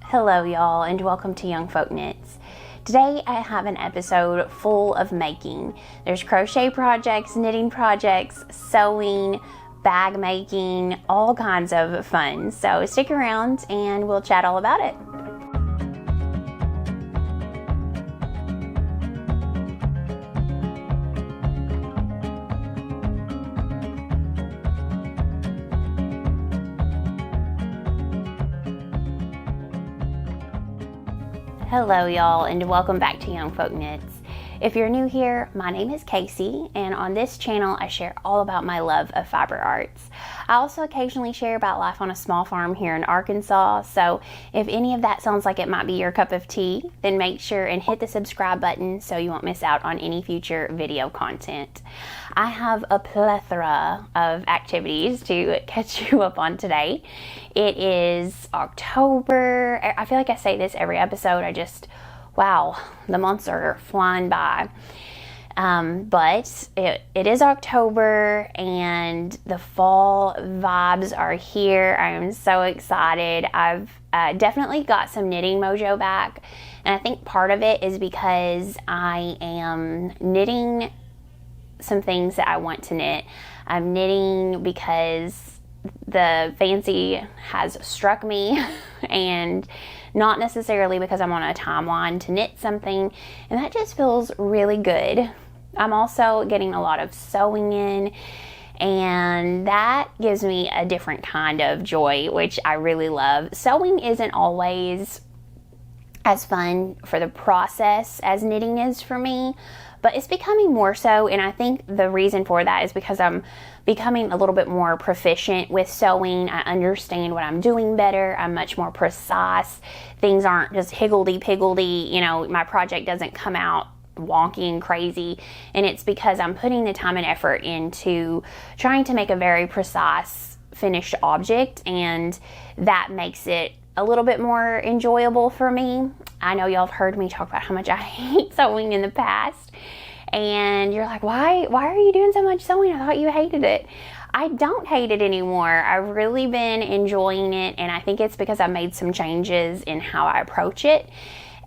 Hello y'all, and welcome to Young Folk Knits. Today I have an episode full of making. There's crochet projects, knitting projects, sewing, bag making, all kinds of fun. So stick around and we'll chat all about it. Hello y'all, and welcome back to Young Folk Knits. If you're new here, my name is Casey, and on this channel I share all about my love of fiber arts. I also occasionally share about life on a small farm here in Arkansas, so if any of that sounds like it might be your cup of tea, then make sure and hit the subscribe button so you won't miss out on any future video content. I have a plethora of activities to catch you up on today. It is October. I feel like I say this every episode. Wow, the months are flying by. But it is October and the fall vibes are here. I am so excited. I've definitely got some knitting mojo back. And I think part of it is because I am knitting some things that I want to knit. I'm knitting because the fancy has struck me and not necessarily because I'm on a timeline to knit something, and that just feels really good. I'm also getting a lot of sewing in, and that gives me a different kind of joy, which I really love. Sewing isn't always as fun for the process as knitting is for me, but it's becoming more so, and I think the reason for that is because I'm becoming a little bit more proficient with sewing. I understand what I'm doing better. I'm much more precise. Things aren't just higgledy-piggledy. You know, my project doesn't come out wonky and crazy, and it's because I'm putting the time and effort into trying to make a very precise finished object, and that makes it a little bit more enjoyable for me. I know y'all have heard me talk about how much I hate sewing in the past, and you're like, why are you doing so much sewing? I thought you hated it. I don't hate it anymore. I've really been enjoying it, and I think it's because I made some changes in how I approach it.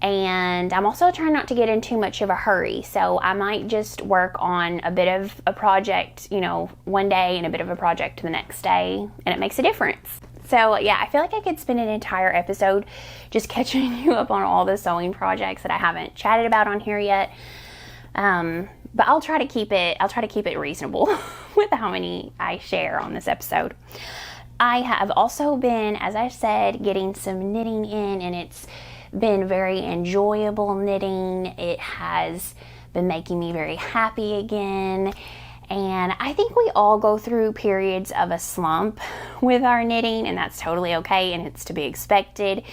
And I'm also trying not to get in too much of a hurry. So I might just work on a bit of a project, you know, one day and a bit of a project the next day, and it makes a difference. So yeah, I feel like I could spend an entire episode just catching you up on all the sewing projects that I haven't chatted about on here yet. But I'll try to keep it reasonable with how many I share on this episode. I have also been, as I said, getting some knitting in, and it's been very enjoyable knitting. It has been making me very happy again. And I think we all go through periods of a slump with our knitting, and that's totally okay, and it's to be expected.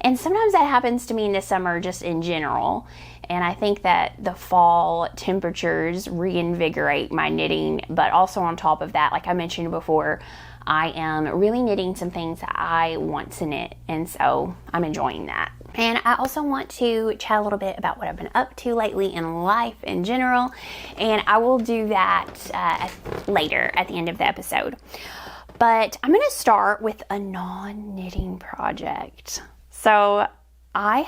And sometimes that happens to me in the summer just in general. And I think that the fall temperatures reinvigorate my knitting, but also on top of that, like I mentioned before, I am really knitting some things that I want to knit, and so I'm enjoying that. And I also want to chat a little bit about what I've been up to lately in life in general, and I will do that later at the end of the episode. But I'm going to start with a non-knitting project. So I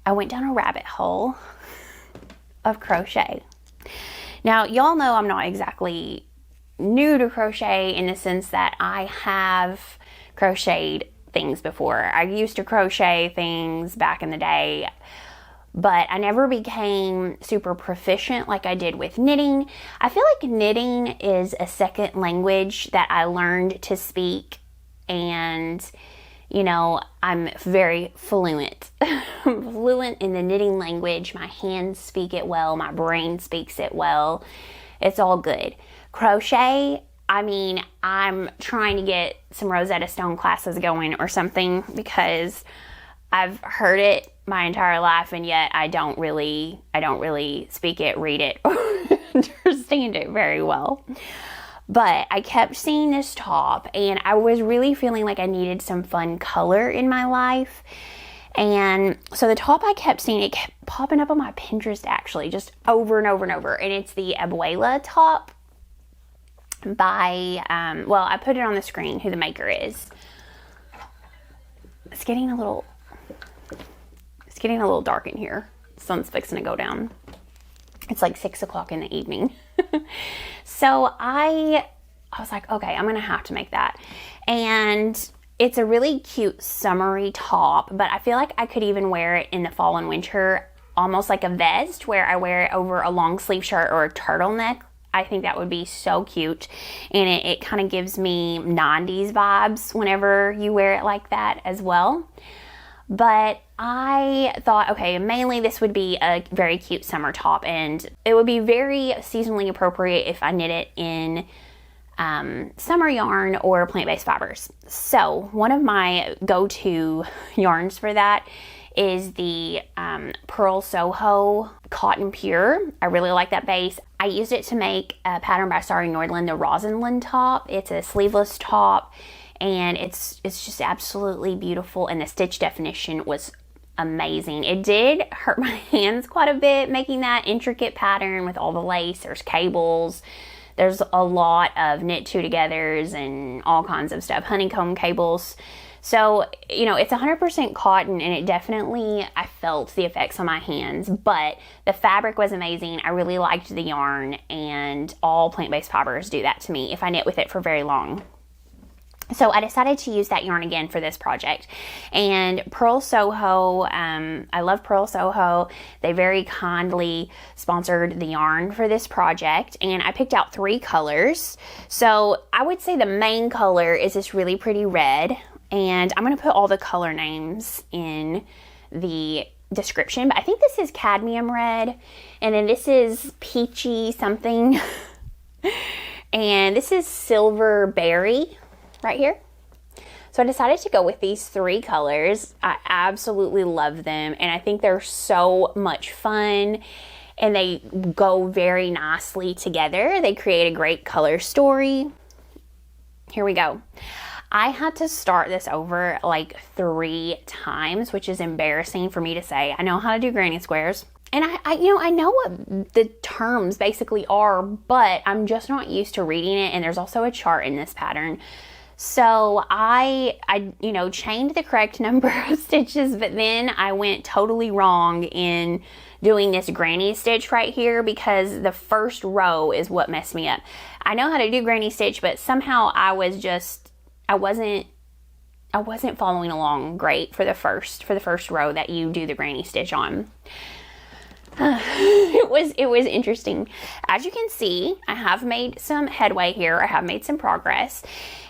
went down a rabbit hole of crochet. Now, y'all know I'm not exactly new to crochet in the sense that I have crocheted things before. I used to crochet things back in the day, but I never became super proficient like I did with knitting. I feel like knitting is a second language that I learned to speak, and you know, I'm very fluent. I'm fluent in the knitting language. My hands speak it well. My brain speaks it well. It's all good. Crochet, I mean, I'm trying to get some Rosetta Stone classes going or something, because I've heard it my entire life, and yet I don't really speak it, read it, or understand it very well. But I kept seeing this top, and I was really feeling like I needed some fun color in my life. And so the top I kept seeing, it kept popping up on my Pinterest actually, just over and over and over. And it's the Abua top by, well, I put it on the screen who the maker is. it's getting a little dark in here. Sun's fixing to go down. It's like 6 o'clock in the evening. So I was like, okay, I'm gonna have to make that. And it's a really cute summery top, but I feel like I could even wear it in the fall and winter, almost like a vest, where I wear it over a long sleeve shirt or a turtleneck. I think that would be so cute. And it kind of gives me 90s vibes whenever you wear it like that as well. But I thought, okay, mainly this would be a very cute summer top, and it would be very seasonally appropriate if I knit it in summer yarn or plant-based fibers. So one of my go-to yarns for that is the Pearl Soho Cotton Pure. I really like that base. I used it to make a pattern by Starry Nordland, the Rosenland top. It's a sleeveless top, and it's just absolutely beautiful, and the stitch definition was amazing. It did hurt my hands quite a bit making that intricate pattern with all the lace. There's cables. There's a lot of knit two togethers and all kinds of stuff, honeycomb cables. So, you know, it's 100% cotton, and it definitely, I felt the effects on my hands, but the fabric was amazing. I really liked the yarn, and all plant-based fibers do that to me if I knit with it for very long. So I decided to use that yarn again for this project. And Pearl Soho, I love Pearl Soho. They very kindly sponsored the yarn for this project, and I picked out 3 colors. So I would say the main color is this really pretty red, and I'm going to put all the color names in the description, but I think this is cadmium red, and then this is peachy something, and this is silver berry right here. So I decided to go with these 3 colors. I absolutely love them, and I think they're so much fun, and they go very nicely together. They create a great color story. Here we go. I had to start this over like 3 times, which is embarrassing for me to say. I know how to do granny squares, and I know what the terms basically are, but I'm just not used to reading it, and there's also a chart in this pattern. So I chained the correct number of stitches, but then I went totally wrong in doing this granny stitch right here, because the first row is what messed me up. I know how to do granny stitch, but somehow I wasn't following along great for the first row that you do the granny stitch on. It was interesting. As you can see, I have made some headway here. I have made some progress.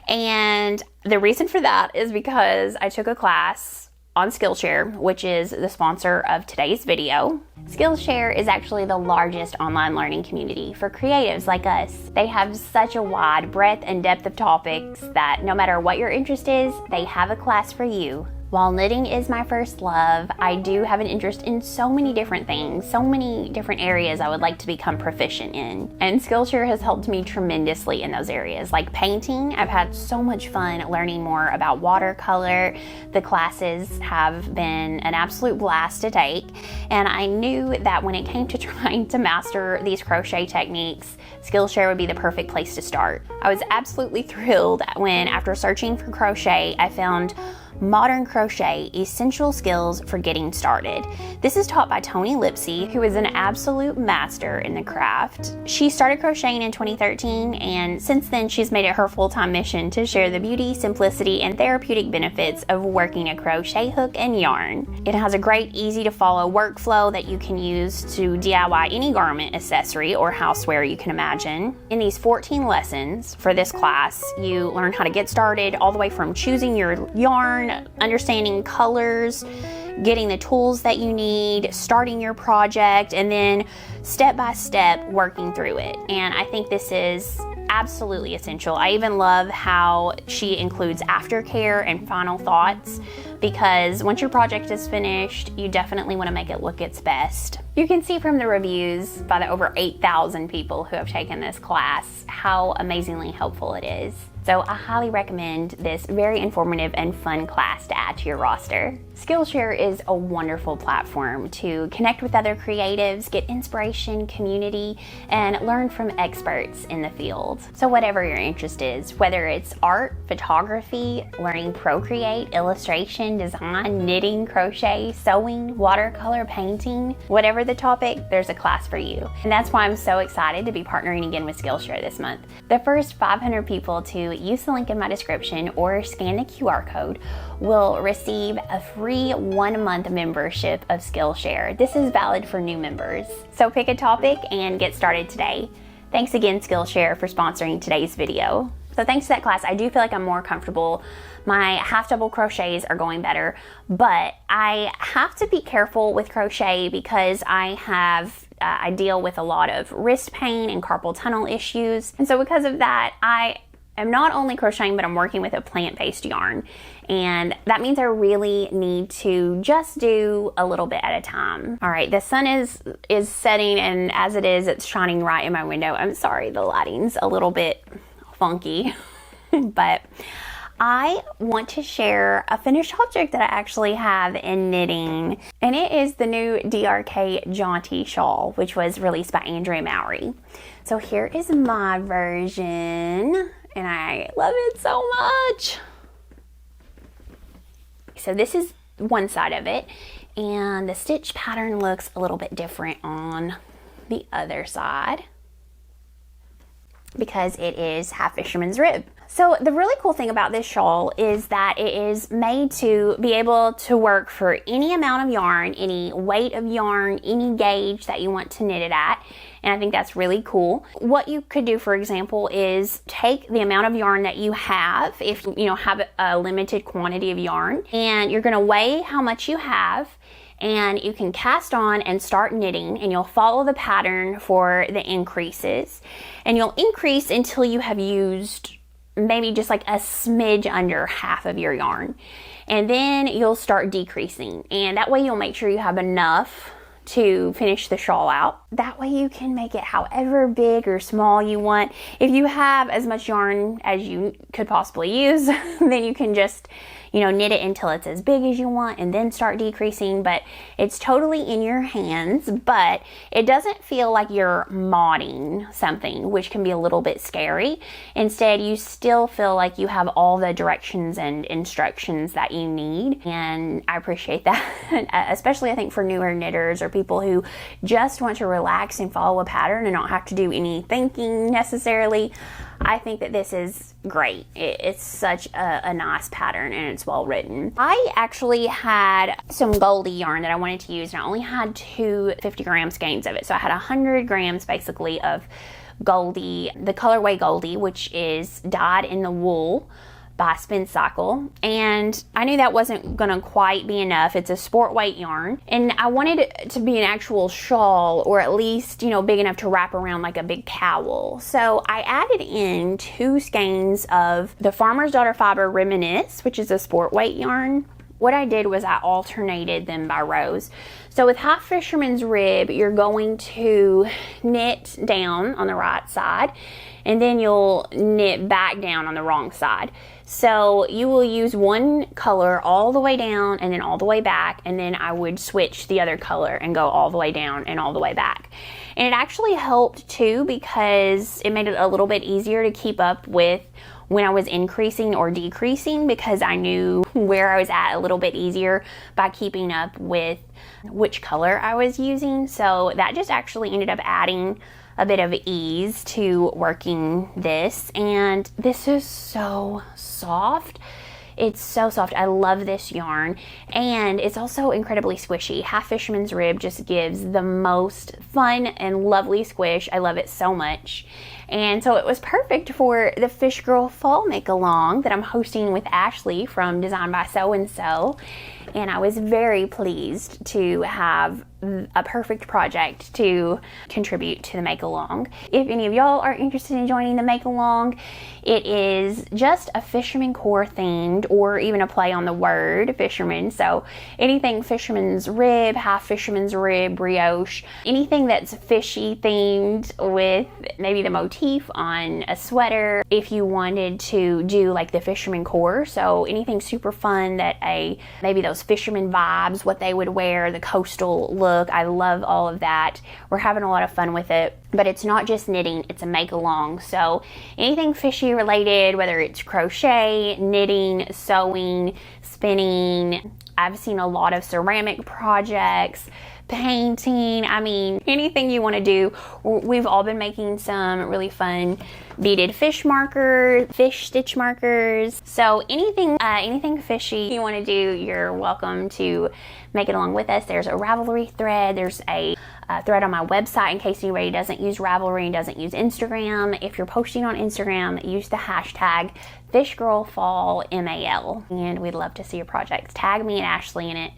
And the reason for that is because I took a class on Skillshare, which is the sponsor of today's video. Skillshare is actually the largest online learning community for creatives like us. They have such a wide breadth and depth of topics that no matter what your interest is, they have a class for you. While knitting is my first love, I do have an interest in so many different things, so many different areas I would like to become proficient in. And Skillshare has helped me tremendously in those areas. Like painting, I've had so much fun learning more about watercolor. The classes have been an absolute blast to take. And I knew that when it came to trying to master these crochet techniques, Skillshare would be the perfect place to start. I was absolutely thrilled when, after searching for crochet, I found Modern Crochet Essential Skills for Getting Started. This is taught by Toni Lipsey, who is an absolute master in the craft. She started crocheting in 2013, and since then she's made it her full-time mission to share the beauty, simplicity, and therapeutic benefits of working a crochet hook and yarn. It has a great, easy-to-follow workflow that you can use to DIY any garment, accessory, or houseware you can imagine. In these 14 lessons for this class, you learn how to get started all the way from choosing your yarn, understanding colors, getting the tools that you need, starting your project, and then step by step working through it. And I think this is absolutely essential. I even love how she includes aftercare and final thoughts, because once your project is finished, you definitely want to make it look its best. You can see from the reviews by the over 8,000 people who have taken this class how amazingly helpful it is. It's So I highly recommend this very informative and fun class to add to your roster. Skillshare is a wonderful platform to connect with other creatives, get inspiration, community, and learn from experts in the field. So whatever your interest is, whether it's art, photography, learning Procreate, illustration, design, knitting, crochet, sewing, watercolor, painting, whatever the topic, there's a class for you. And that's why I'm so excited to be partnering again with Skillshare this month. The first 500 people to use the link in my description or scan the QR code will receive a free 1-month membership of Skillshare. This is valid for new members. So pick a topic and get started today. Thanks again, Skillshare, for sponsoring today's video. So thanks to that class, I do feel like I'm more comfortable. My half double crochets are going better, but I have to be careful with crochet because I deal with a lot of wrist pain and carpal tunnel issues. And so because of that, I am not only crocheting, but I'm working with a plant-based yarn. And that means I really need to just do a little bit at a time. All right, the sun is setting, and as it is, it's shining right in my window. I'm sorry, the lighting's a little bit funky, but I want to share a finished object that I actually have in knitting, and it is the new DRK Jaunty Shawl, which was released by Andrea Mowry. So here is my version, and I love it so much. So this is one side of it, and the stitch pattern looks a little bit different on the other side because it is half fisherman's rib. So the really cool thing about this shawl is that it is made to be able to work for any amount of yarn, any weight of yarn, any gauge that you want to knit it at. And I think that's really cool. What you could do, for example, is take the amount of yarn that you have, if you have a limited quantity of yarn, and you're gonna weigh how much you have, and you can cast on and start knitting, and you'll follow the pattern for the increases. And you'll increase until you have used maybe just like a smidge under half of your yarn. And then you'll start decreasing. And that way you'll make sure you have enough to finish the shawl out. That way you can make it however big or small you want. If you have as much yarn as you could possibly use, then you can just knit it until it's as big as you want and then start decreasing. But it's totally in your hands, but it doesn't feel like you're modding something, which can be a little bit scary. Instead, you still feel like you have all the directions and instructions that you need, and I appreciate that. Especially I think for newer knitters or people who just want to relax and follow a pattern and not have to do any thinking necessarily. I think that this is great. It's such a nice pattern, and it's well written. I actually had some Goldie yarn that I wanted to use, and I only had 2 50-gram skeins of it. So I had 100 grams basically of Goldie, the colorway Goldie, which is dyed in the wool by Spin Cycle, and I knew that wasn't gonna quite be enough. It's a sport weight yarn, and I wanted it to be an actual shawl, or at least big enough to wrap around like a big cowl. So I added in 2 skeins of the Farmer's Daughter Fiber Reminisce, which is a sport weight yarn. What I did was I alternated them by rows. So with half fisherman's rib, you're going to knit down on the right side, and then you'll knit back down on the wrong side. So you will use one color all the way down and then all the way back, and then I would switch the other color and go all the way down and all the way back. And it actually helped too, because it made it a little bit easier to keep up with when I was increasing or decreasing, because I knew where I was at a little bit easier by keeping up with which color I was using. So that just actually ended up adding a bit of ease to working this, and this is so soft. It's so soft. I love this yarn, and it's also incredibly squishy. Half Fisherman's Rib just gives the most fun and lovely squish. I love it so much. And so it was perfect for the Fish Girl Fall Make Along that I'm hosting with Ashley from Design by So and So. and I was very pleased to have a perfect project to contribute to the make along. If any of y'all are interested in joining the make along, it is just a fisherman core themed, or even a play on the word fisherman. So anything fisherman's rib, half fisherman's rib, brioche, anything that's fishy themed with maybe the motif on a sweater. If you wanted to do like the fisherman core, so anything super fun that maybe those fisherman vibes, what they would wear, the coastal look. I love all of that. We're having a lot of fun with it, but it's not just knitting, it's a make along. So anything fishy related, whether it's crochet, knitting, sewing, spinning. I've seen a lot of ceramic projects, painting, I mean, anything you want to do. We've all been making some really fun beaded fish markers, fish stitch markers. So anything fishy you want to do, you're welcome to make it along with us. There's a Ravelry thread. There's a thread on my website in case anybody doesn't use Ravelry and doesn't use Instagram. If you're posting on Instagram, use the hashtag FishGirlFallMAL, and we'd love to see your projects. Tag me and Ashley in it.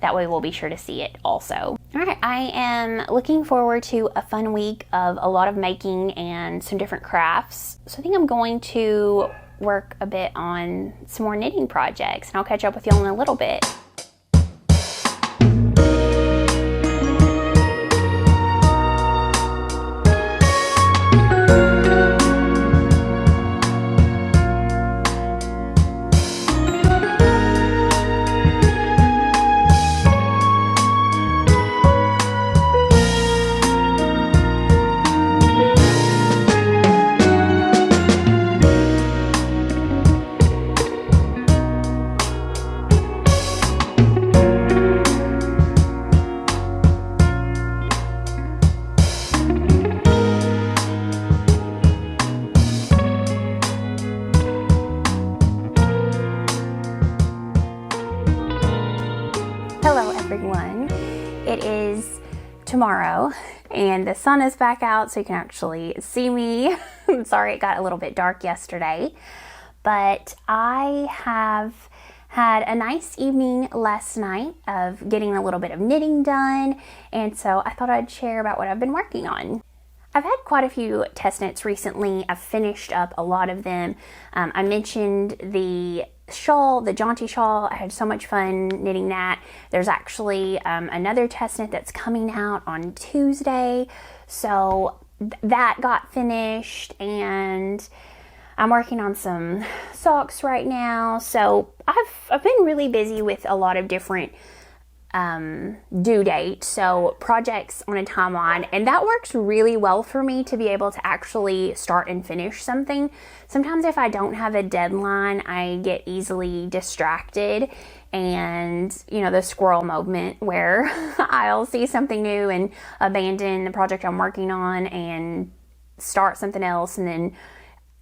That way we'll be sure to see it also. All right, I am looking forward to a fun week of a lot of making and some different crafts. So I think I'm going to work a bit on some more knitting projects, and I'll catch up with y'all in a little bit. Hello everyone, it is tomorrow and the sun is back out so you can actually see me. I'm sorry it got a little bit dark yesterday, but I have had a nice evening last night of getting a little bit of knitting done, and so I thought I'd share about what I've been working on. I've had quite a few test knits recently. I've finished up a lot of them. I mentioned the shawl, the Jaunty Shawl. I had so much fun knitting that. There's actually another test knit that's coming out on Tuesday. So that got finished, and I'm working on some socks right now. So I've been really busy with a lot of different due date, so projects on a timeline, and that works really well for me to be able to actually start and finish something. Sometimes if I don't have a deadline, I get easily distracted, and you know, the squirrel moment where I'll see something new and abandon the project I'm working on and start something else, and then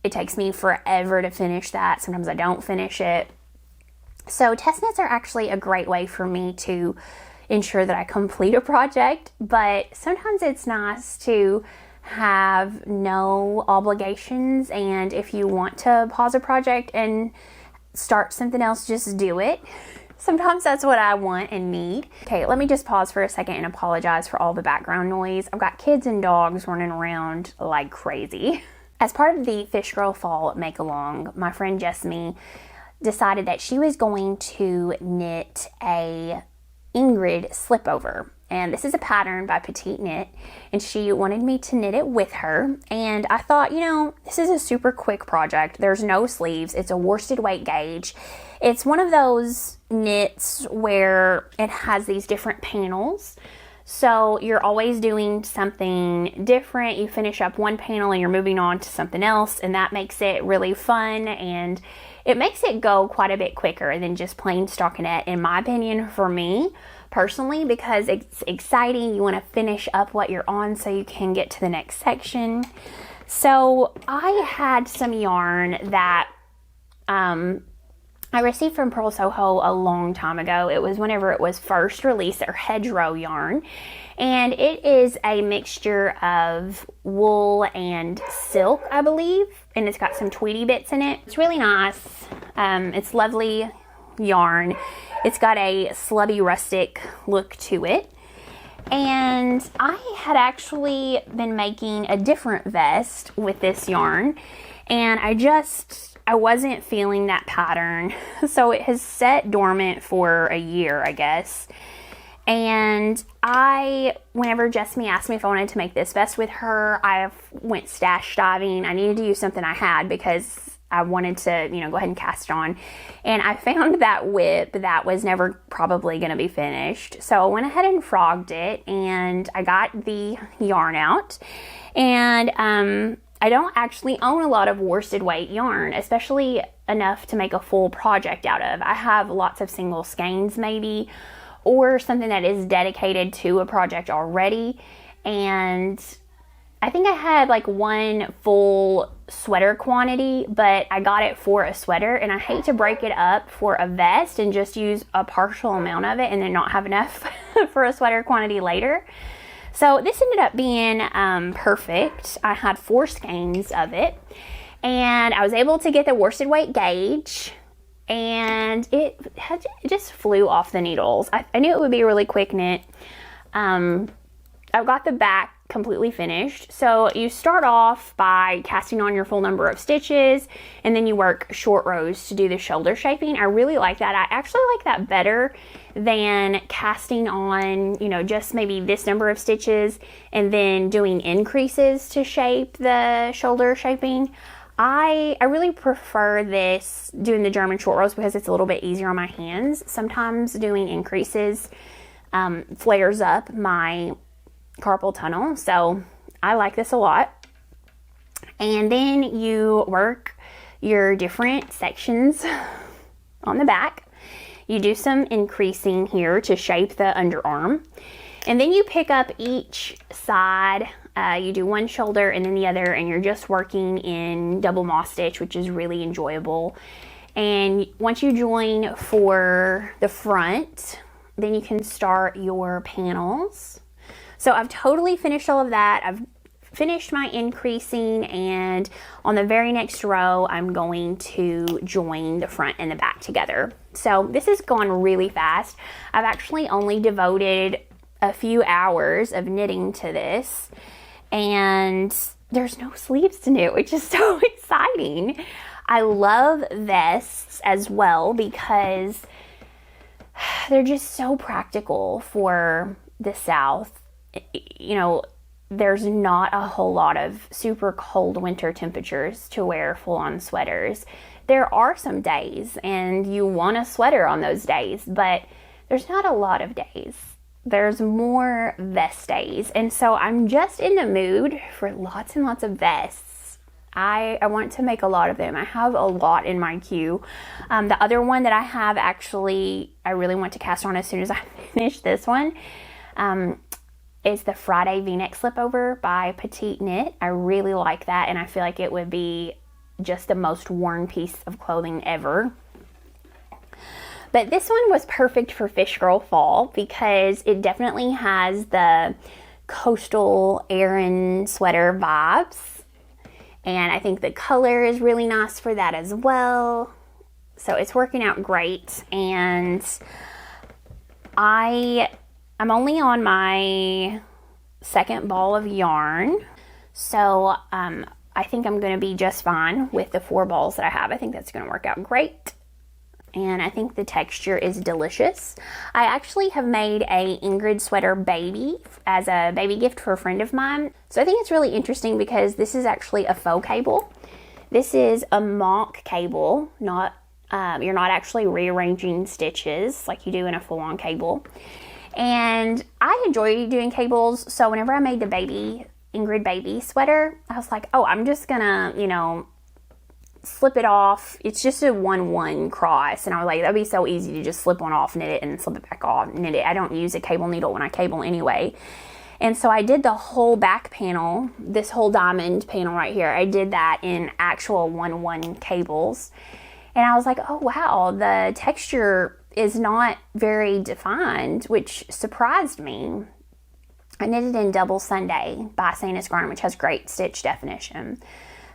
it takes me forever to finish that. Sometimes I don't finish it. So test knits are actually a great way for me to ensure that I complete a project, but sometimes it's nice to have no obligations, and if you want to pause a project and start something else, just do it. Sometimes that's what I want and need. Okay, let me just pause for a second and apologize for all the background noise. I've got kids and dogs running around like crazy. As part of the Fish Girl Fall Make Along, my friend Jessamy decided that she was going to knit a Ingrid Slipover, and this is a pattern by Petite Knit, and she wanted me to knit it with her. And I thought, you know, this is a super quick project. There's no sleeves. It's a worsted weight gauge. It's one of those knits where it has these different panels, so you're always doing something different. You finish up one panel and you're moving on to something else, and that makes it really fun, and it makes it go quite a bit quicker than just plain stockinette, in my opinion, for me personally, because it's exciting. You want to finish up what you're on so you can get to the next section. So I had some yarn that I received from Pearl Soho a long time ago. It was whenever it was first released, their hedgerow yarn, and it is a mixture of wool and silk, I believe, and it's got some tweedy bits in it. It's really nice. It's lovely yarn. It's got a slubby rustic look to it. And I had actually been making a different vest with this yarn, and I wasn't feeling that pattern. So it has sat dormant for a year, I guess. And whenever Jessamy asked me if I wanted to make this vest with her, I went stash diving. I needed to use something I had because I wanted to, go ahead and cast it on. And I found that whip that was never probably going to be finished. So I went ahead and frogged it, and I got the yarn out. And I don't actually own a lot of worsted weight yarn, especially enough to make a full project out of. I have lots of single skeins maybe, or something that is dedicated to a project already. And I think I had like one full sweater quantity, but I got it for a sweater, and I hate to break it up for a vest and just use a partial amount of it and then not have enough for a sweater quantity later. So this ended up being perfect. I had 4 skeins of it, and I was able to get the worsted weight gauge, and it just flew off the needles. I knew it would be a really quick knit. I've got the back completely finished. So you start off by casting on your full number of stitches, and then you work short rows to do the shoulder shaping. I really like that. I actually like that better than casting on, just maybe this number of stitches and then doing increases to shape the shoulder shaping. I really prefer this, doing the German short rows, because it's a little bit easier on my hands. Sometimes doing increases flares up my carpal tunnel, so I like this a lot. And then you work your different sections on the back. You do some increasing here to shape the underarm, and then you pick up each side. You do one shoulder and then the other, and you're just working in double moss stitch, which is really enjoyable. And once you join for the front, then you can start your panels. So I've totally finished all of that. I've finished my increasing, and on the very next row, I'm going to join the front and the back together. So this has gone really fast. I've actually only devoted a few hours of knitting to this, and there's no sleeves to knit, which is so exciting. I love vests as well because they're just so practical for the South. There's not a whole lot of super cold winter temperatures to wear full-on sweaters. There are some days, and you want a sweater on those days, but there's not a lot of days. There's more vest days, and so I'm just in the mood for lots and lots of vests. I want to make a lot of them. I have a lot in my queue. The other one that I have, actually, I really want to cast on as soon as I finish this one. Is the Friday V-neck slipover by Petite Knit. I really like that, and I feel like it would be just the most worn piece of clothing ever. But this one was perfect for Fish Girl Fall because it definitely has the coastal Aran sweater vibes, and I think the color is really nice for that as well. So it's working out great, and I'm only on my second ball of yarn, so I think I'm going to be just fine with the 4 balls that I have. I think that's going to work out great, and I think the texture is delicious. I actually have made a Ingrid sweater baby as a baby gift for a friend of mine, so I think it's really interesting because this is actually a faux cable. This is a mock cable, you're not actually rearranging stitches like you do in a full-on cable. And I enjoy doing cables, so whenever I made the Ingrid baby sweater, I was like, oh, I'm just gonna, slip it off. It's just a 1-1 cross, and I was like, that'd be so easy to just slip one off, knit it, and slip it back off, knit it. I don't use a cable needle when I cable anyway. And so I did the whole back panel, this whole diamond panel right here, I did that in actual 1-1 cables. And I was like, oh wow, the texture is not very defined, which surprised me. I knitted in Double Sunday by Santa's Garden, which has great stitch definition.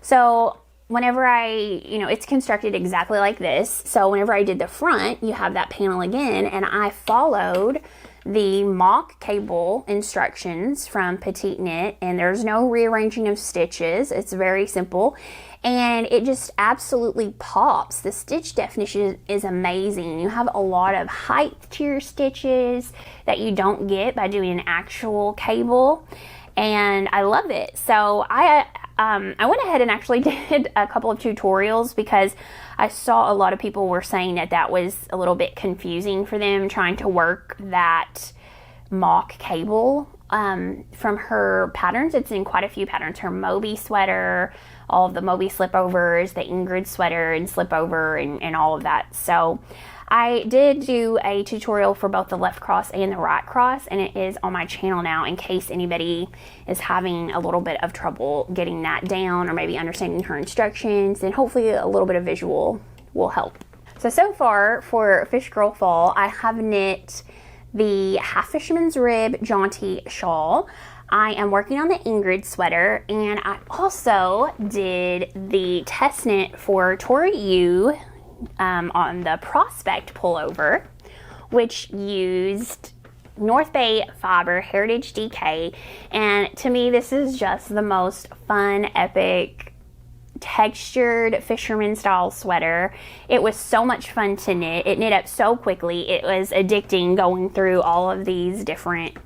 So whenever it's constructed exactly like this. So whenever I did the front, you have that panel again, and I followed the mock cable instructions from Petite Knit, and there's no rearranging of stitches. It's very simple, and it just absolutely pops. The stitch definition is amazing. You have a lot of height to your stitches that you don't get by doing an actual cable, and I love it. So I went ahead and actually did a couple of tutorials because I saw a lot of people were saying that that was a little bit confusing for them trying to work that mock cable from her patterns. It's in quite a few patterns. Her Moby sweater, all of the Moby slipovers, the Ingrid sweater and slipover, and all of that. So I did do a tutorial for both the left cross and the right cross, and it is on my channel now in case anybody is having a little bit of trouble getting that down or maybe understanding her instructions, and hopefully a little bit of visual will help. So far for Fish Girl Fall, I have knit the Half Fisherman's Rib Jaunty Shawl. I am working on the Ingrid sweater, and I also did the test knit for Tori Yu on the Prospect pullover, which used North Bay Fiber Heritage DK, and to me this is just the most fun, epic, textured fisherman style sweater. It was so much fun to knit. It knit up so quickly. It was addicting going through all of these different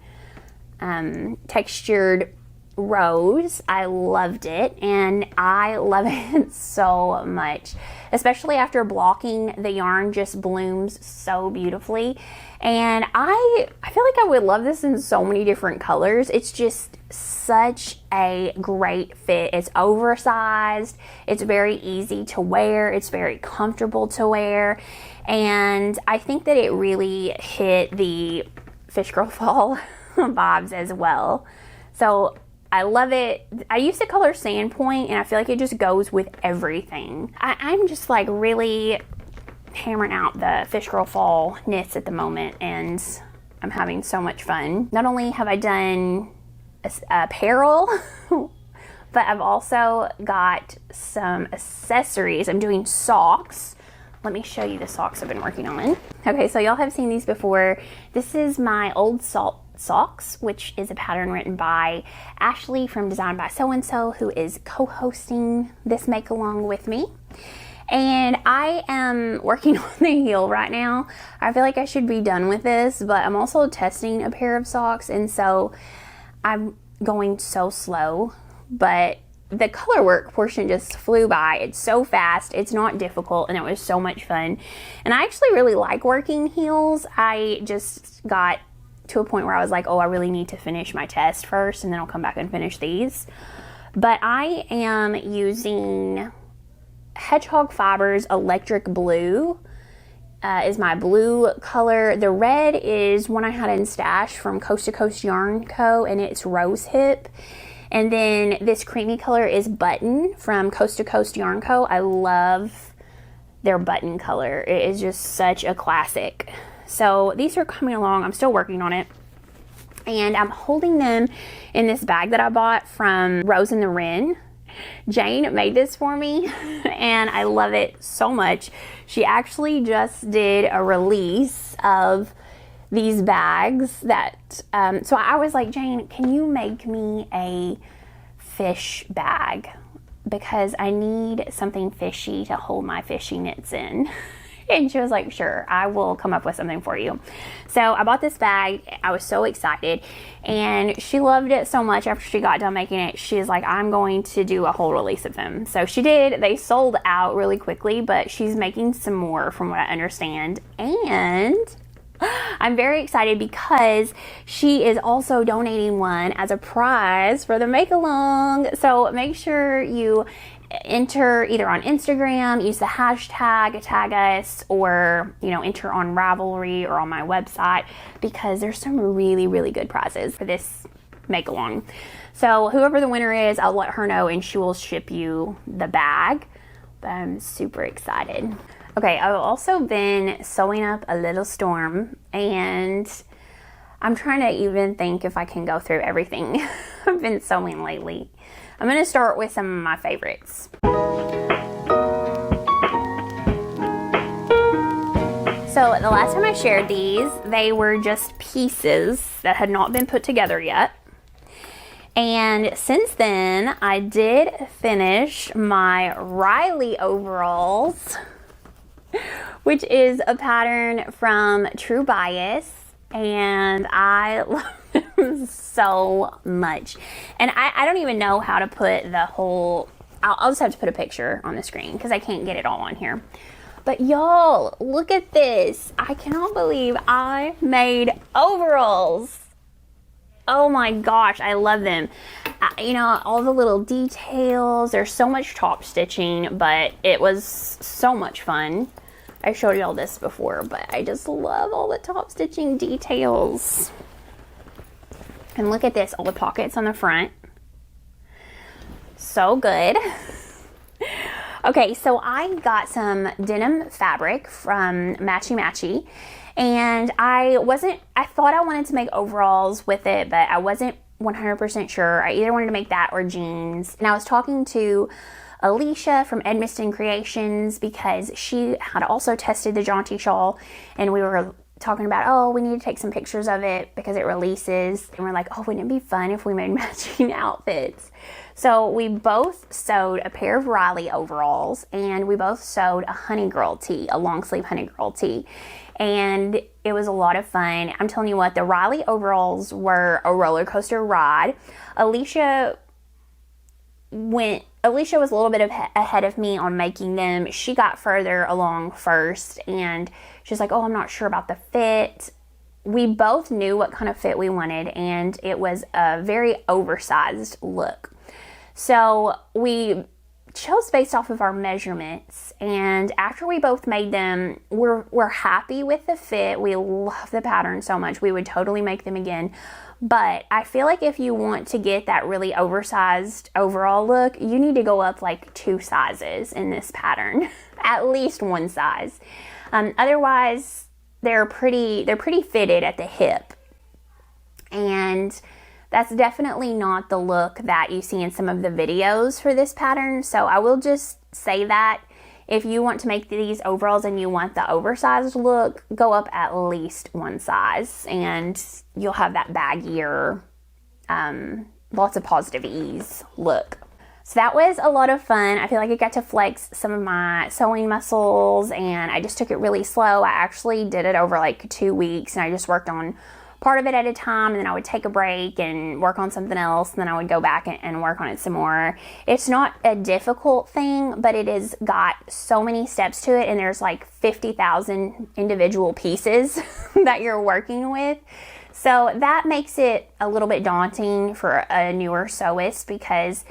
textured rows. I loved it, and I love it so much, especially after blocking. The yarn just blooms so beautifully, and I feel like I would love this in so many different colors. It's just such a great fit. It's oversized, it's very easy to wear, it's very comfortable to wear, and I think that it really hit the Fish Girl Fall vibes as well. So I love it. I used the color Sandpoint, and I feel like it just goes with everything. I'm just like really hammering out the Fish Girl Fall knits at the moment, and I'm having so much fun. Not only have I done apparel, but I've also got some accessories. I'm doing socks. Let me show you the socks I've been working on. Okay, so y'all have seen these before. This is my Old Salt socks, which is a pattern written by Ashley from Design by So and So, who is co-hosting this make along with me. And I am working on the heel right now. I feel like I should be done with this, but I'm also testing a pair of socks, and so I'm going so slow, but the color work portion just flew by. It's so fast, it's not difficult, and it was so much fun. And I actually really like working heels. I just got to a point where I was like, oh, I really need to finish my test first, and then I'll come back and finish these. But I am using Hedgehog Fibers Electric Blue is my blue color. The red is one I had in stash from Coast to Coast Yarn Co., and it's Rose Hip. And then this creamy color is Button from Coast to Coast Yarn Co. I love their button color. It is just such a classic. So these are coming along. I'm still working on it, and I'm holding them in this bag that I bought from Rose and the Wren. Jane made this for me, and I love it so much. She actually just did a release of these bags that, so I was like, Jane, can you make me a fish bag? Because I need something fishy to hold my fishy knits in. And she was like, sure, I will come up with something for you. So I bought this bag. I was so excited, and she loved it so much. After she got done making it, she's like, I'm going to do a whole release of them. So she did. They sold out really quickly, but she's making some more from what I understand. And I'm very excited because she is also donating one as a prize for the make along. So make sure you enter either on Instagram, use the hashtag, tag us, or enter on Ravelry or on my website, because there's some really, really good prizes for this make along. So whoever the winner is, I'll let her know and she will ship you the bag. But I'm super excited. Okay, I've also been sewing up a little storm, and I'm trying to even think if I can go through everything I've been sewing lately. I'm going to start with some of my favorites. So the last time I shared these, they were just pieces that had not been put together yet. And since then, I did finish my Riley overalls, which is a pattern from True Bias, and I love them so much. And I don't even know how to put the whole, I'll just have to put a picture on the screen because I can't get it all on here. But y'all, look at this. I cannot believe I made overalls. Oh my gosh, I love them. You know, all the little details. There's so much top stitching, but it was so much fun. I showed y'all this before, but I just love all the top stitching details. And look at this, all the pockets on the front. So good. Okay, so I got some denim fabric from Matchy Matchy, and I thought I wanted to make overalls with it, but I wasn't 100% sure. I either wanted to make that or jeans. And I was talking to Alicia from Edmiston Creations because she had also tested the Jaunty Shawl, and we were talking about, oh, we need to take some pictures of it because it releases. And we're like, oh, wouldn't it be fun if we made matching outfits? So we both sewed a pair of Riley overalls, and we both sewed a Honey Girl tee, a long sleeve Honey Girl tee. And it was a lot of fun. I'm telling you what, the Riley overalls were a roller coaster ride. Alicia was a little bit ahead of me on making them. She got further along first, and she's like, oh, I'm not sure about the fit. We both knew what kind of fit we wanted, and it was a very oversized look. So we chose based off of our measurements, and after we both made them, we're happy with the fit. We love the pattern so much. We would totally make them again. But I feel like if you want to get that really oversized overall look, you need to go up like 2 sizes in this pattern, at least 1 size. Otherwise, they're pretty fitted at the hip, and that's definitely not the look that you see in some of the videos for this pattern. So I will just say that if you want to make these overalls and you want the oversized look, go up at least 1 size, and you'll have that baggier, lots of positive ease look. So that was a lot of fun. I feel like I got to flex some of my sewing muscles, and I just took it really slow. I actually did it over like 2 weeks, and I just worked on part of it at a time, and then I would take a break and work on something else, and then I would go back and work on it some more. It's not a difficult thing, but it has got so many steps to it, and there's like 50,000 individual pieces that you're working with. So that makes it a little bit daunting for a newer sewist because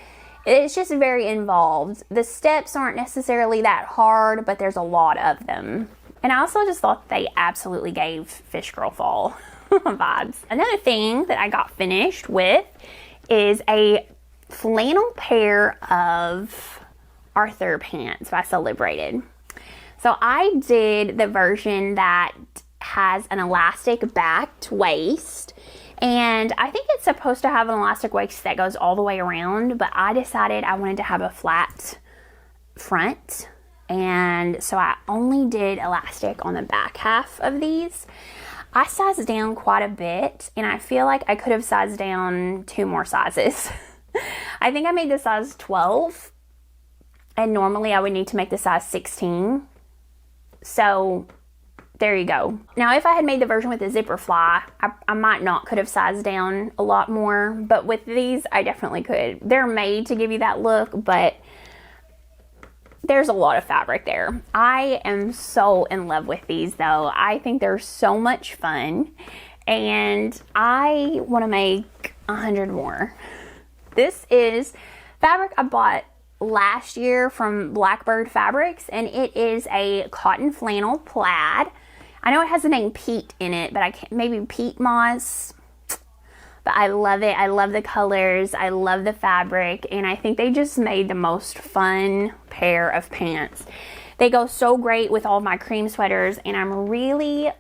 it's just very involved. The steps aren't necessarily that hard, but there's a lot of them. And I also just thought they absolutely gave Fish Girl Fall vibes. Another thing that I got finished with is a flannel pair of Arthur pants by Celebrated. So I did the version that has an elastic backed waist, and I think it's supposed to have an elastic waist that goes all the way around, but I decided I wanted to have a flat front, and so I only did elastic on the back half of these. I sized down quite a bit, and I feel like I could have sized down 2 more sizes. I think I made the size 12, and normally I would need to make the size 16. So there you go. Now, if I had made the version with the zipper fly, I might not could have sized down a lot more, but with these, I definitely could. They're made to give you that look, but there's a lot of fabric there. I am so in love with these though. I think they're so much fun, and I want to make 100 more. This is fabric I bought last year from Blackbird Fabrics, and it is a cotton flannel plaid. I know it has the name Pete in it, but I can't, maybe Pete Moss. But I love it. I love the colors. I love the fabric. And I think they just made the most fun pair of pants. They go so great with all of my cream sweaters. And I'm really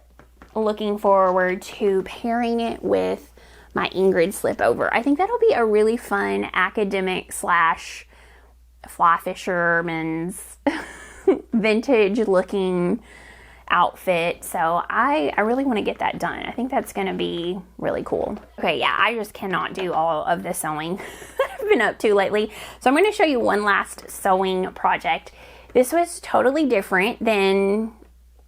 looking forward to pairing it with my Ingrid Slipover. I think that'll be a really fun academic / fly fisherman's vintage looking outfit. So I really want to get that done. I think that's going to be really cool. Okay, yeah, I just cannot do all of the sewing that I've been up to lately. So I'm going to show you one last sewing project. This was totally different than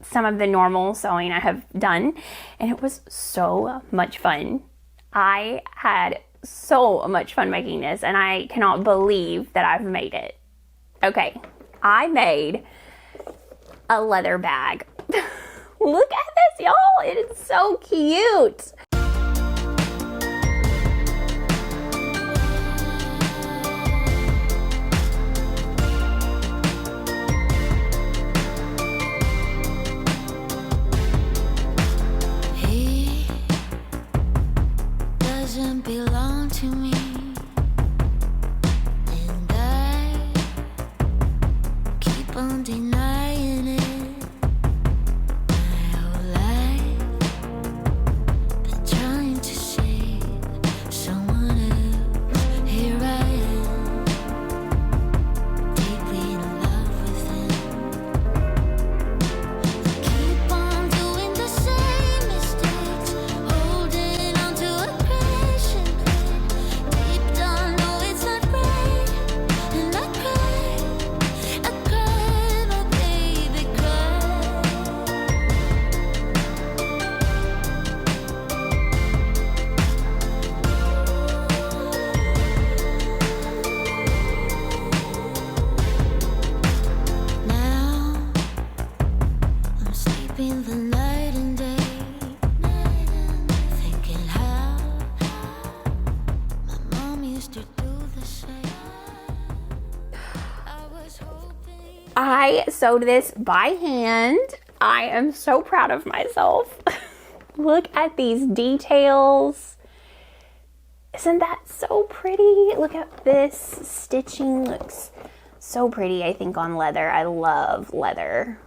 some of the normal sewing I have done, and it was so much fun. I had so much fun making this, and I cannot believe that I've made it. Okay, I made a leather bag. Look at this, y'all. It is so cute. He doesn't belong to me, and I keep on denying it. My whole life, been trying to save someone else. Here I am, deeply in love with him. I keep on doing the same mistakes, holding on to a passion. Deep down, know it's not right, and I cry, my baby cry. Now I'm sleeping the night and day, thinking how my mom used to do the same. I was hoping. I sewed this by hand. I am so proud of myself. Look at these details. Isn't that so pretty? Look at this stitching. Looks so pretty, I think, on leather. I love leather.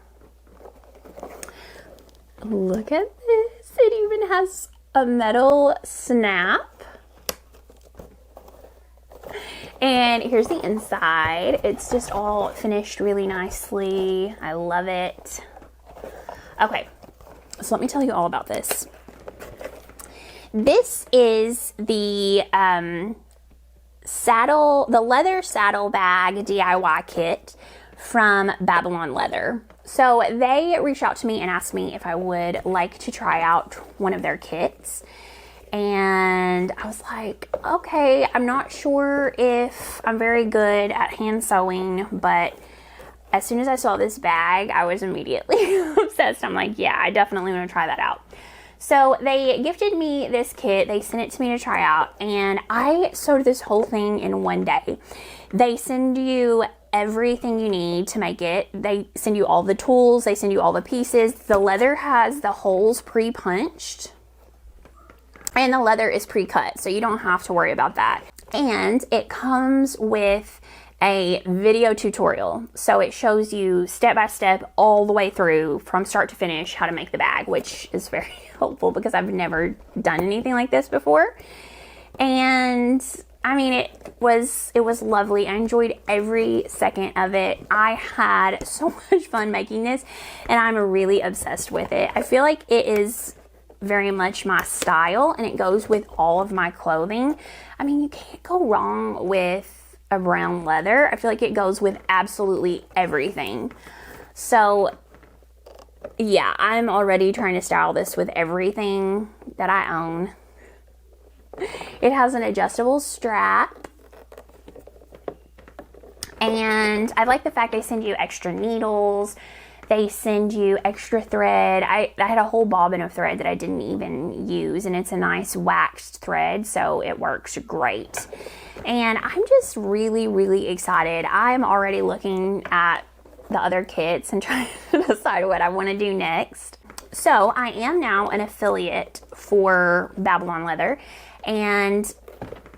Look at this. It even has a metal snap. And here's the inside. It's just all finished really nicely. I love it. Okay, so let me tell you all about this. This is the the leather saddle bag DIY kit from Babylon Leather. So they reached out to me and asked me if I would like to try out one of their kits. And I was like, okay, I'm not sure if I'm very good at hand sewing, but as soon as I saw this bag, I was immediately obsessed. I'm like, yeah, I definitely want to try that out. So they gifted me this kit. They sent it to me to try out, and I sewed this whole thing in one day. They send you everything you need to make it. They send you all the tools. They send you all the pieces. The leather has the holes pre-punched, and the leather is pre-cut, so you don't have to worry about that. And it comes with a video tutorial. So it shows you step by step all the way through from start to finish how to make the bag, which is very helpful because I've never done anything like this before. And I mean, it was lovely. I enjoyed every second of it. I had so much fun making this, and I'm really obsessed with it. I feel like it is very much my style, and it goes with all of my clothing. I mean, you can't go wrong with a brown leather. I feel like it goes with absolutely everything. So yeah, I'm already trying to style this with everything that I own. It has an adjustable strap, and I like the fact they send you extra needles. They send you extra thread. I had a whole bobbin of thread that I didn't even use, and it's a nice waxed thread, so it works great. And I'm just really, really excited. I'm already looking at the other kits and trying to decide what I want to do next. So I am now an affiliate for Babylon Leather, and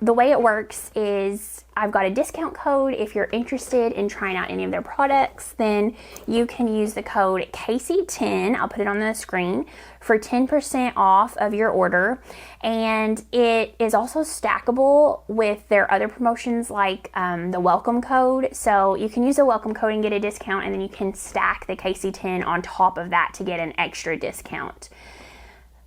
the way it works is I've got a discount code. If you're interested in trying out any of their products, then you can use the code Casey10. I'll put it on the screen for 10% off of your order. And it is also stackable with their other promotions like the welcome code. So you can use the welcome code and get a discount, and then you can stack the Casey10 on top of that to get an extra discount.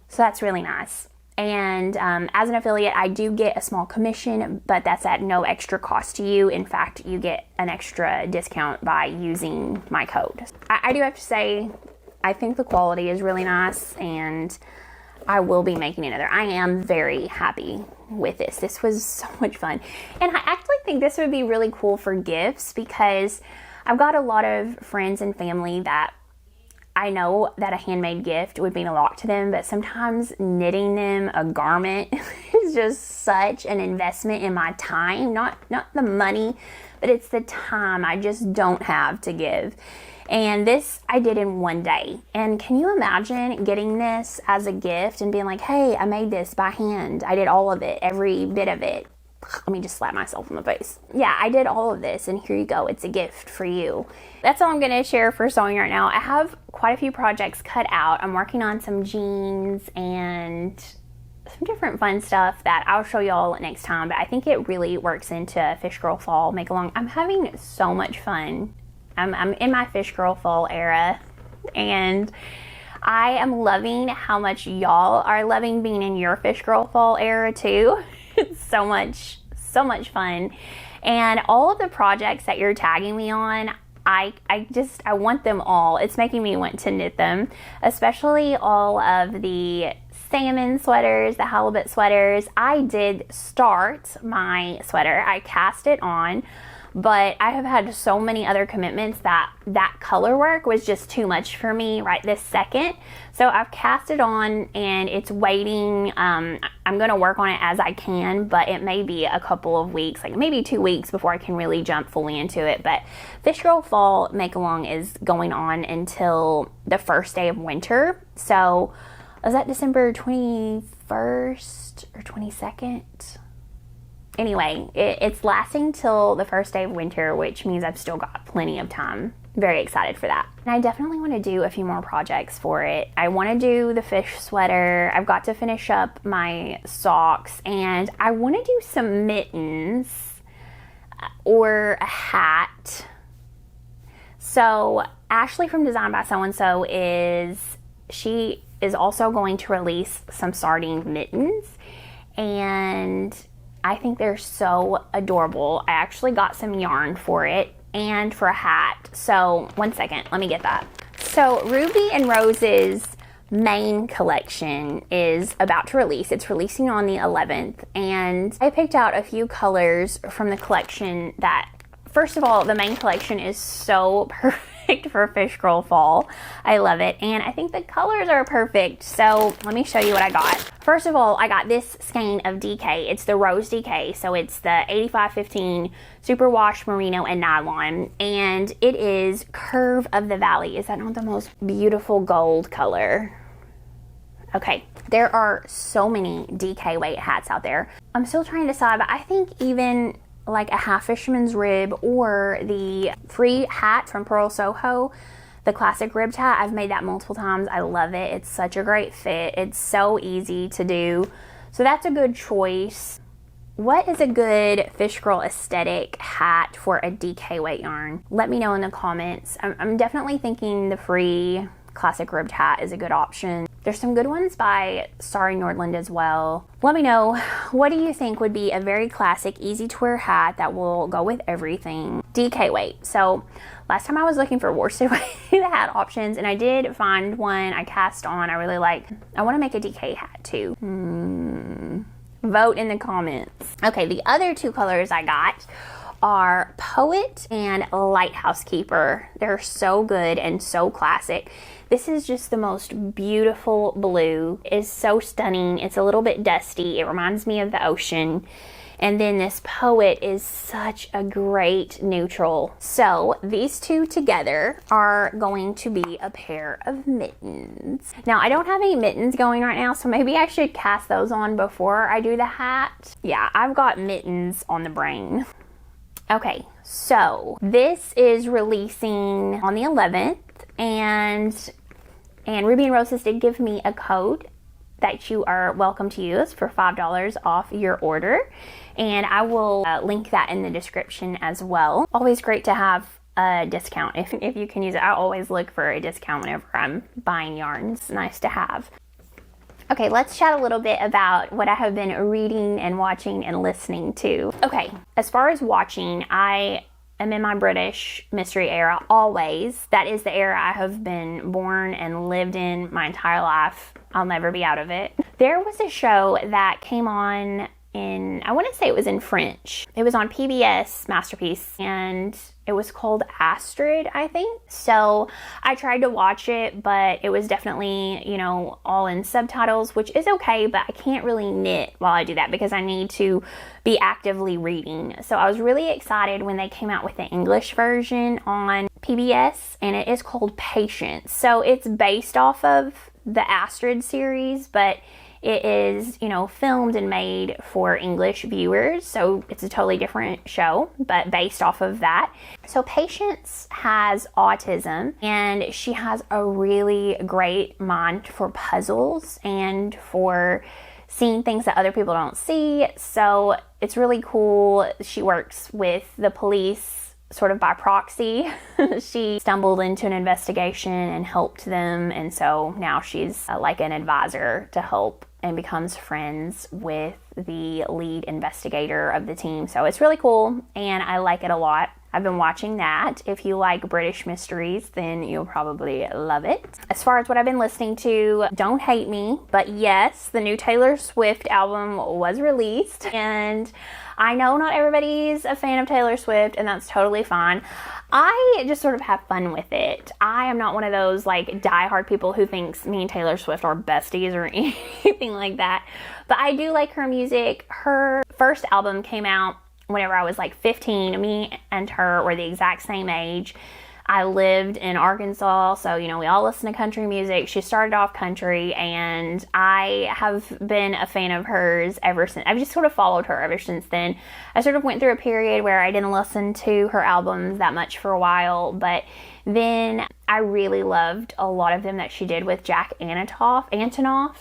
So that's really nice. And as an affiliate, I do get a small commission, but that's at no extra cost to you. In fact, you get an extra discount by using my code. I do have to say, I think the quality is really nice, and I will be making another. I am very happy with this. This was so much fun. And I actually think this would be really cool for gifts, because I've got a lot of friends and family that I know that a handmade gift would mean a lot to them, but sometimes knitting them a garment is just such an investment in my time. Not the money, but it's the time I just don't have to give. And this I did in one day. And can you imagine getting this as a gift and being like, hey, I made this by hand. I did all of it, every bit of it. Let me just slap myself in the face. Yeah, I did all of this, and here you go. It's a gift for you. That's all I'm going to share for sewing right now. I have quite a few projects cut out. I'm working on some jeans and some different fun stuff that I'll show y'all next time, but I think it really works into Fish Girl Fall Make Along. I'm having so much fun. I'm in my Fish Girl Fall era, and I am loving how much y'all are loving being in your Fish Girl Fall era too. It's so much fun. And all of the projects that you're tagging me on, I want them all. It's making me want to knit them, especially all of the salmon sweaters, the halibut sweaters. I did start my sweater. I cast it on, but I have had so many other commitments that color work was just too much for me right this second. So I've cast it on and it's waiting. I'm going to work on it as I can, but it may be a couple of weeks, like maybe 2 weeks before I can really jump fully into it. But Fish Girl Fall Make Along is going on until the first day of winter. So is that December 21st or 22nd? Anyway, it's lasting till the first day of winter, which means I've still got plenty of time. Very excited for that. And I definitely want to do a few more projects for it. I want to do the fish sweater. I've got to finish up my socks, and I want to do some mittens or a hat. So Ashley from Design by So and So she is also going to release some sardine mittens, and I think they're so adorable. I actually got some yarn for it and for a hat. So one second, let me get that. So Ruby and Rose's main collection is about to release. It's releasing on the 11th, and I picked out a few colors from the collection that, first of all, the main collection is so perfect for Fish Girl Fall. I love it, and I think the colors are perfect. So let me show you what I got. First of all, I got this skein of DK. It's the Rose DK, so it's the 8515 Superwash Merino and Nylon, and it is Curve of the Valley. Is that not the most beautiful gold color? Okay, there are so many DK weight hats out there. I'm still trying to decide, but I think even like a half fisherman's rib or the free hat from Pearl Soho, the classic ribbed hat. I've made that multiple times. I love it. It's such a great fit. It's so easy to do. So that's a good choice. What is a good Fish Girl aesthetic hat for a DK weight yarn? Let me know in the comments. I'm definitely thinking the free classic ribbed hat is a good option. There's some good ones by Starry Nordland as well. Let me know, what do you think would be a very classic, easy to wear hat that will go with everything? DK weight. So last time I was looking for worsted weight hat options, and I did find one I cast on. I really like. I want to make a DK hat too. Vote in the comments. Okay, the other two colors I got are Poet and Lighthouse Keeper. They're so good and so classic. This is just the most beautiful blue. It's so stunning. It's a little bit dusty. It reminds me of the ocean. And then this Poet is such a great neutral. So these two together are going to be a pair of mittens. Now I don't have any mittens going right now, so maybe I should cast those on before I do the hat. Yeah, I've got mittens on the brain. Okay, so this is releasing on the 11th, and Ruby and Roses did give me a code that you are welcome to use for $5 off your order, and I will link that in the description as well. Always great to have a discount if you can use it. I always look for a discount whenever I'm buying yarns. Nice to have. Okay, let's chat a little bit about what I have been reading and watching and listening to. Okay, as far as watching, I am in my British mystery era always. That is the era I have been born and lived in my entire life. I'll never be out of it. There was a show that came on in, I want to say it was in French. It was on PBS Masterpiece, and it was called Astrid, I think. So I tried to watch it, but it was definitely, you know, all in subtitles, which is okay, but I can't really knit while I do that because I need to be actively reading. So I was really excited when they came out with the English version on PBS, and it is called Patience. So it's based off of the Astrid series, but it is, you know, filmed and made for English viewers, so it's a totally different show, but based off of that. So Patience has autism, and she has a really great mind for puzzles and for seeing things that other people don't see. So it's really cool. She works with the police sort of by proxy. She stumbled into an investigation and helped them, and so now she's like an advisor to help, and becomes friends with the lead investigator of the team. So it's really cool, and I like it a lot. I've been watching that. If you like British mysteries, then you'll probably love it. As far as what I've been listening to, don't hate me, but yes, the new Taylor Swift album was released, and I know not everybody's a fan of Taylor Swift, and that's totally fine. I just sort of have fun with it. I am not one of those like diehard people who thinks me and Taylor Swift are besties or anything like that. But I do like her music. Her first album came out whenever I was like 15. Me and her were the exact same age. I lived in Arkansas, so, you know, we all listen to country music. She started off country, and I have been a fan of hers ever since. I've just sort of followed her ever since then. I sort of went through a period where I didn't listen to her albums that much for a while, but then I really loved a lot of them that she did with Jack Antonoff,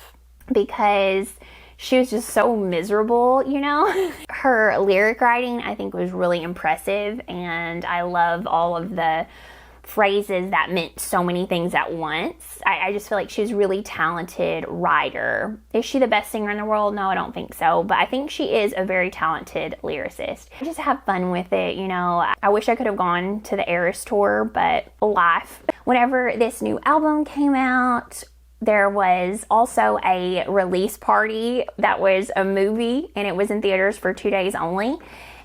because she was just so miserable, you know? Her lyric writing, I think, was really impressive, and I love all of the phrases that meant so many things at once. I just feel like she's a really talented writer. Is she the best singer in the world? No, I don't think so, but I think she is a very talented lyricist. I just have fun with it, you know? I wish I could have gone to the Eras tour, but life. Whenever this new album came out, there was also a release party that was a movie, and it was in theaters for 2 days only.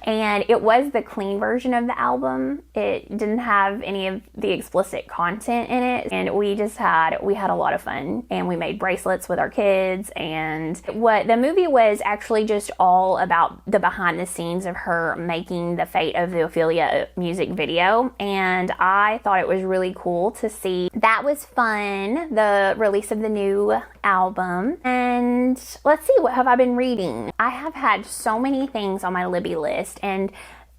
And it was the clean version of the album. It didn't have any of the explicit content in it. And we had a lot of fun. And we made bracelets with our kids. And what the movie was actually just all about the behind the scenes of her making the Fate of the Ophelia music video. And I thought it was really cool to see. That was fun, the release of the new album. And let's see, what have I been reading? I have had so many things on my Libby list, and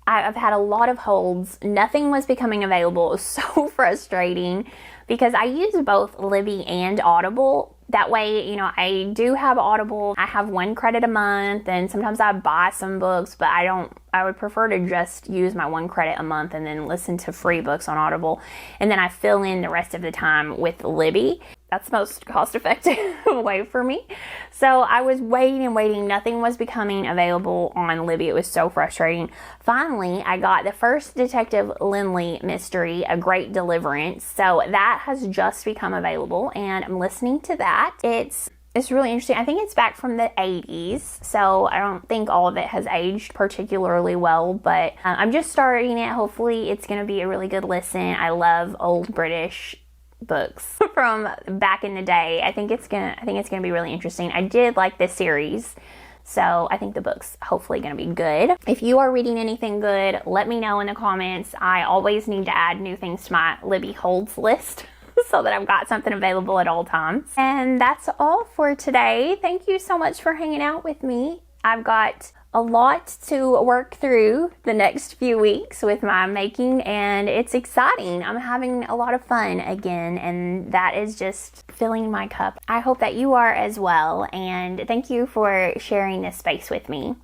I've had a lot of holds. Nothing was becoming available. It was so frustrating because I use both Libby and Audible. That way, you know, I do have Audible. I have 1 credit a month, and sometimes I buy some books, but I would prefer to just use my 1 credit a month and then listen to free books on Audible. And then I fill in the rest of the time with Libby. That's the most cost-effective way for me. So I was waiting and waiting. Nothing was becoming available on Libby. It was so frustrating. Finally, I got the first Detective Lindley mystery, A Great Deliverance. So that has just become available, and I'm listening to that. It's really interesting. I think it's back from the 80s, so I don't think all of it has aged particularly well, but I'm just starting it. Hopefully it's going to be a really good listen. I love old British books from back in the day. I think it's gonna be really interesting. I did like this series, so I think the book's hopefully gonna be good. If you are reading anything good, let me know in the comments. I always need to add new things to my Libby Holds list so that I've got something available at all times. And that's all for today. Thank you so much for hanging out with me. I've got a lot to work through the next few weeks with my making, and it's exciting. I'm having a lot of fun again, and that is just filling my cup. I hope that you are as well, and thank you for sharing this space with me.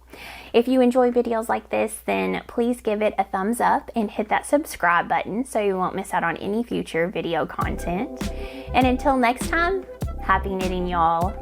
If you enjoy videos like this, then please give it a thumbs up and hit that subscribe button so you won't miss out on any future video content. And until next time, happy knitting, y'all.